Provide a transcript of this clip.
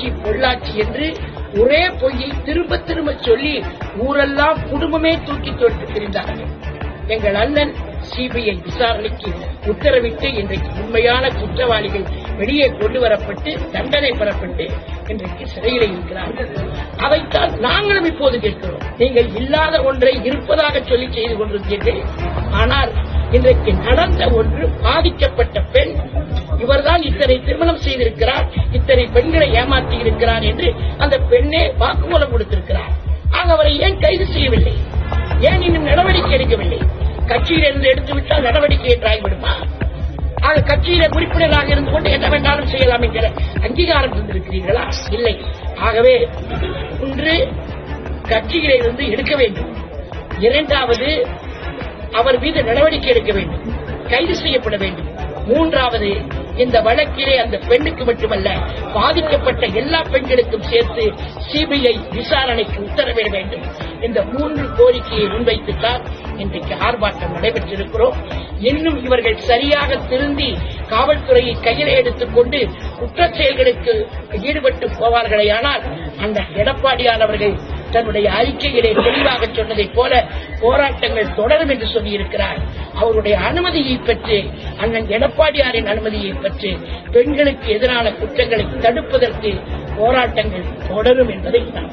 ஆட்சி பொள்ளாச்சி என்று ஒரே பொய்யை திரும்ப திரும்ப சொல்லி ஊரெல்லாம் குடும்பமே தூக்கி தொட்டு திரிந்தார்கள். எங்கள் அண்ணன் சிபிஐ விசாரணைக்கு உத்தரவிட்டு இன்றைக்கு உண்மையான குற்றவாளிகள் வெளியே கொண்டு வரப்பட்டு தண்டனை பெறப்பட்டு இன்றைக்கு சிறையில் இருக்கிறார்கள். அதைத்தான் நாங்களும் இப்போது கேட்கிறோம். நீங்கள் இல்லாத ஒன்றை இருப்பதாக சொல்லி செய்து கொண்டிருந்தீர்கள். ஆனால் இன்றைக்கு நடந்த ஒன்று, பாதிக்கப்பட்ட பெண் இவர்தான் இத்தனை திருமணம் செய்திருக்கிறார், இத்தனை பெண்களை ஏமாற்றி இருக்கிறார் என்று அந்த பெண்ணே வாக்குமூலம் கொடுத்திருக்கிறார். ஆக அவரை ஏன் கைது செய்யவில்லை? ஏன் இன்னும் நடவடிக்கை எடுக்கவில்லை? கட்சியில் இருந்து எடுத்துவிட்டால் நடவடிக்கை என்றாகிவிடுமா? ஆக கட்சியில உறுப்பினராக இருந்து கொண்டு என்ன வேண்டாலும் செய்யலாம் என்கிற அங்கீகாரம் தந்திருக்கிறீர்களா? இல்லை. ஆகவே ஒன்று, கட்சியில இருந்து எடுக்க வேண்டும். இரண்டாவது, அவர் மீது நடவடிக்கை எடுக்க வேண்டும், கைது செய்யப்பட வேண்டும். மூன்றாவது, இந்த வழக்கிலே அந்த பெண்ணுக்கு மட்டுமல்ல, பாதிக்கப்பட்ட எல்லா பெண்களுக்கும் சேர்த்து சிபிஐ விசாரணைக்கு உத்தரவிட வேண்டும். இந்த 3 கோரிக்கையை முன்வைத்துத்தான் இன்றைக்கு ஆர்ப்பாட்டம் நடைபெற்றிருக்கிறோம். இன்னும் இவர்கள் சரியாக திருந்தி காவல்துறையை கையிலே எடுத்துக் கொண்டு குற்றச் செயல்களுக்கு ஈடுபட்டு போவார்களேயானால் அந்த எடப்பாடியார் அவர்கள் தன்னுடைய அறிக்கையிலே தெளிவாக சொன்னதைப் போல போராட்டங்கள் தொடரும் என்று சொல்லியிருக்கிறார். அவருடைய அனுமதியை பெற்று, அண்ணன் எடப்பாடியாரின் அனுமதியை பெற்று பெண்களுக்கு எதிரான குற்றங்களை தடுப்பதற்கு போராட்டங்கள் தொடரும் என்பதை நான்